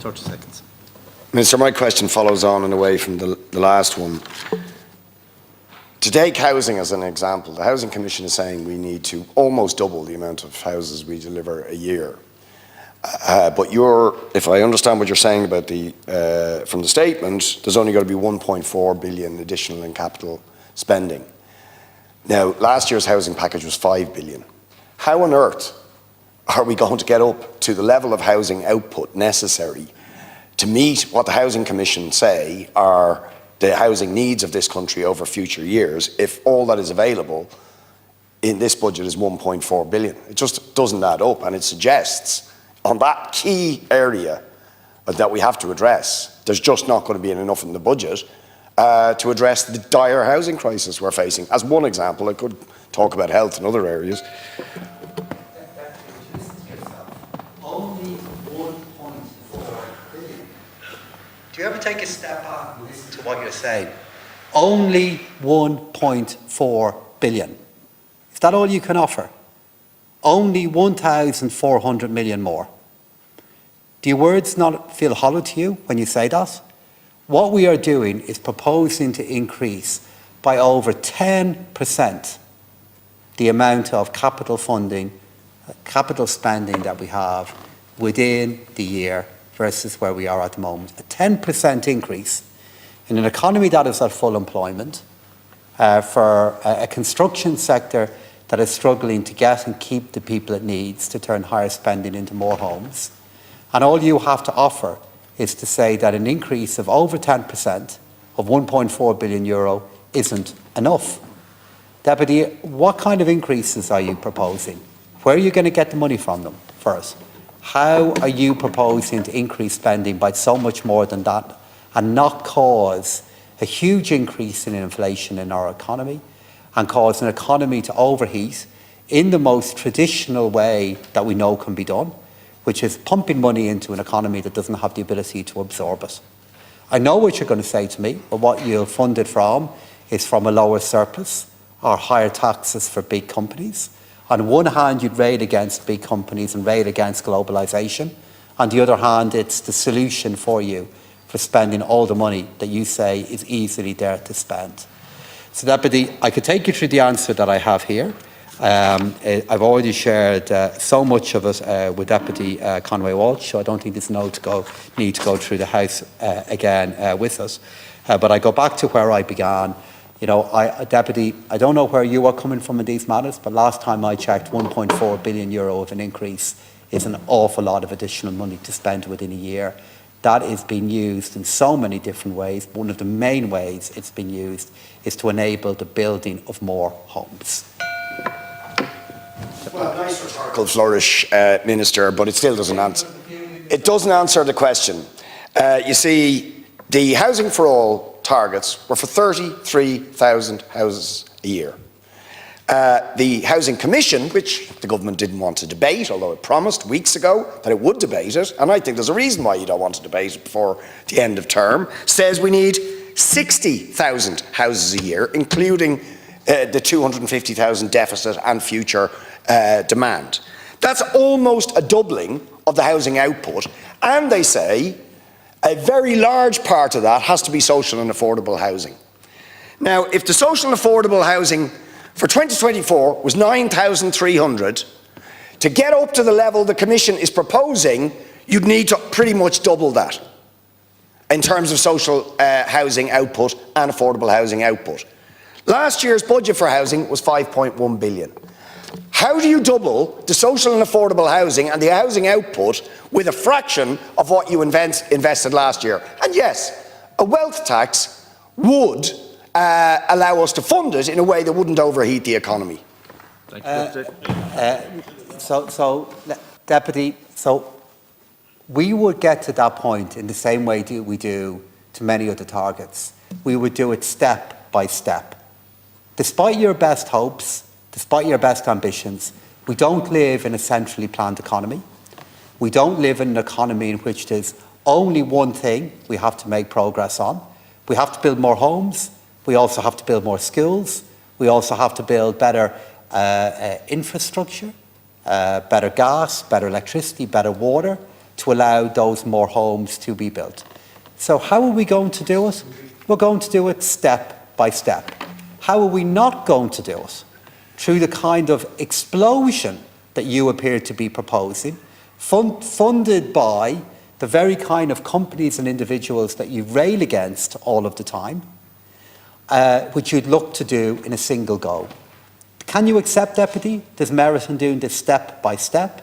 30 seconds. Minister, my question follows on and away from the last one. To take housing as an example, the Housing Commission is saying we need to almost double the amount of houses we deliver a year. But if I understand what you're saying about from the statement, there's only got to be 1.4 billion additional in capital spending. Now, last year's housing package was 5 billion. How on earth are we going to get up to the level of housing output necessary to meet what the Housing Commission say are the housing needs of this country over future years if all that is available in this budget is 1.4 billion? It just doesn't add up, and it suggests on that key area that we have to address, there's just not going to be enough in the budget to address the dire housing crisis we're facing. As one example, I could talk about health and other areas. Only 1.4 billion. Do you ever take a step back and listen to what you're saying? Only 1.4 billion. Is that all you can offer? Only 1,400 million more. Do your words not feel hollow to you when you say that? What we are doing is proposing to increase by over 10% the amount of capital funding, capital spending that we have within the year versus where we are at the moment. A 10% increase in an economy that is at full employment, for a construction sector that is struggling to get and keep the people it needs to turn higher spending into more homes. And all you have to offer is to say that an increase of over 10% of 1.4 billion euro isn't enough. Deputy, what kind of increases are you proposing? Where are you going to get the money from them first? How are you proposing to increase spending by so much more than that and not cause a huge increase in inflation in our economy and cause an economy to overheat in the most traditional way that we know can be done, which is pumping money into an economy that doesn't have the ability to absorb it? I know what you're going to say to me, but what you'll fund it from is from a lower surplus or higher taxes for big companies. On one hand, you'd raid against big companies and raid against globalisation. On the other hand, it's the solution for you for spending all the money that you say is easily there to spend. So Deputy, I could take you through the answer that I have here. I've already shared so much of it with Deputy Conway Walsh, so I don't think there's need to go through the House again with us. But I go back to where I began. You know, Deputy, I don't know where you are coming from in these matters, but last time I checked, 1.4 billion euro of an increase is an awful lot of additional money to spend within a year. That is being used in so many different ways. One of the main ways it's been used is to enable the building of more homes. Well, nice rhetorical flourish, Minister, but it still doesn't answer. It doesn't answer the question. You see, the Housing for All targets were for 33,000 houses a year. The Housing Commission, which the government didn't want to debate, although it promised weeks ago that it would debate it, and I think there's a reason why you don't want to debate it before the end of term, says we need 60,000 houses a year, including the 250,000 deficit and future demand. That's almost a doubling of the housing output, and they say a very large part of that has to be social and affordable housing. Now, if the social and affordable housing for 2024 was 9,300, to get up to the level the Commission is proposing, you'd need to pretty much double that in terms of social housing output and affordable housing output. Last year's budget for housing was 5.1 billion. How do you double the social and affordable housing and the housing output with a fraction of what you invested last year? And yes, a wealth tax would allow us to fund it in a way that wouldn't overheat the economy. Thank you, Deputy, we would get to that point in the same way we do to many other targets. We would do it step by step. Despite your best hopes, despite your best ambitions, we don't live in a centrally planned economy. We don't live in an economy in which there's only one thing we have to make progress on. We have to build more homes. We also have to build more schools. We also have to build better infrastructure, better gas, better electricity, better water, to allow those more homes to be built. So how are we going to do it? We're going to do it step by step. How are we not going to do it? Through the kind of explosion that you appear to be proposing, funded by the very kind of companies and individuals that you rail against all of the time, which you'd look to do in a single go. Can you accept, Deputy, there's merit in doing this step by step?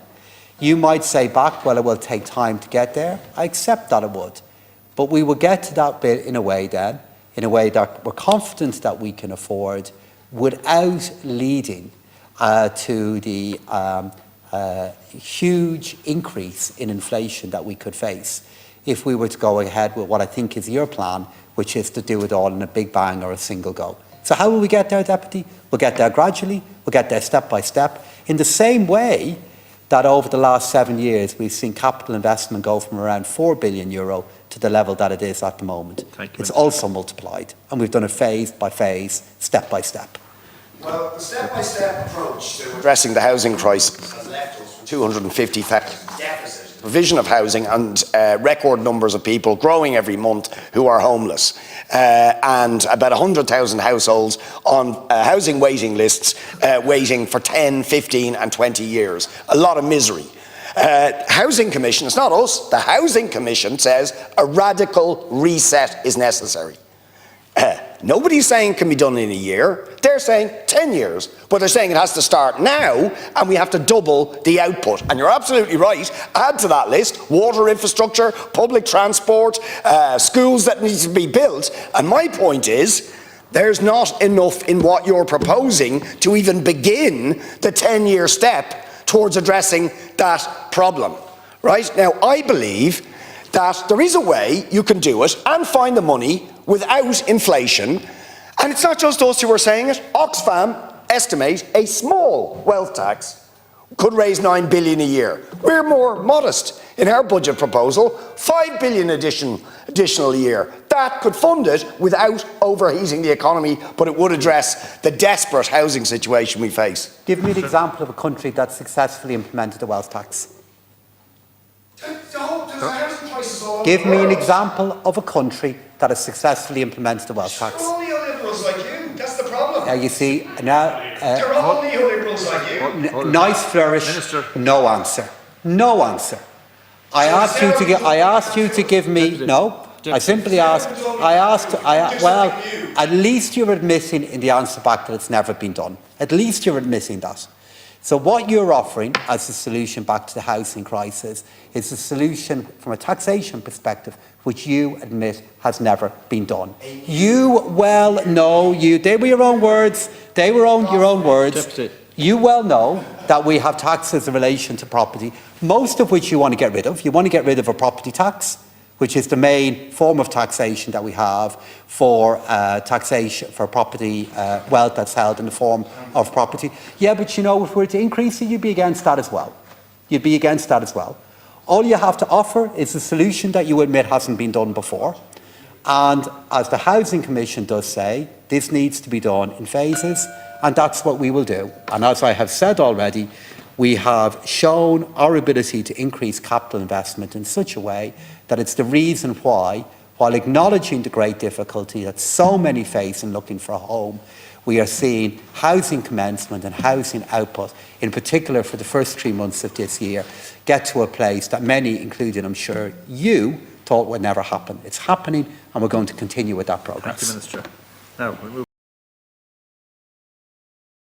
You might say back, well, it will take time to get there. I accept that it would. But we will get to that bit in a way that we're confident that we can afford without leading to the huge increase in inflation that we could face if we were to go ahead with what I think is your plan, which is to do it all in a big bang or a single go. So how will we get there, Deputy? We'll get there gradually, we'll get there step by step, in the same way that over the last 7 years we've seen capital investment go from around €4 billion to the level that it is at the moment. It's also multiplied, and we've done it phase by phase, step by step. Well, the step-by-step approach to addressing the housing crisis has left us with 250,000 deficit, provision of housing, and record numbers of people growing every month who are homeless, and about 100,000 households on housing waiting lists, waiting for 10, 15 and 20 years. A lot of misery. Housing Commission, it's not us, the Housing Commission says a radical reset is necessary. Nobody's saying it can be done in a year. They're saying 10 years, but they're saying it has to start now and we have to double the output. And you're absolutely right. Add to that list water infrastructure, public transport, schools that need to be built. And my point is, there's not enough in what you're proposing to even begin the 10-year step towards addressing that problem. Right? Now, I believe that there is a way you can do it and find the money without inflation. And it's not just us who are saying it. Oxfam estimate a small wealth tax could raise 9 billion a year. We're more modest in our budget proposal, 5 billion additional a year. That could fund it without overheating the economy, but it would address the desperate housing situation we face. Give me an example of a country that successfully implemented a wealth tax. Give me an example of a country that has successfully implemented a wealth tax. They're all neoliberals like you. That's the problem. You see, now... they're all neoliberals like you. Nice flourish, Minister. no answer. No answer. I asked you to give me... No, I simply asked... Well, at least you're admitting in the answer back that it's never been done. At least you're admitting that. So what you're offering as a solution back to the housing crisis is a solution from a taxation perspective which you admit has never been done. You well know, they were your own words, they were your own words. You well know that we have taxes in relation to property, most of which you want to get rid of. You want to get rid of a property tax, which is the main form of taxation that we have for taxation for property wealth that's held in the form of property. Yeah, but you know, if we were to increase it, you'd be against that as well. You'd be against that as well. All you have to offer is a solution that you admit hasn't been done before. And as the Housing Commission does say, this needs to be done in phases, and that's what we will do. And as I have said already, we have shown our ability to increase capital investment in such a way that it's the reason why, while acknowledging the great difficulty that so many face in looking for a home, we are seeing housing commencement and housing output, in particular for the first 3 months of this year, get to a place that many, including I'm sure you, thought would never happen. It's happening, and we're going to continue with that progress. Thank you, Minister. Now, we move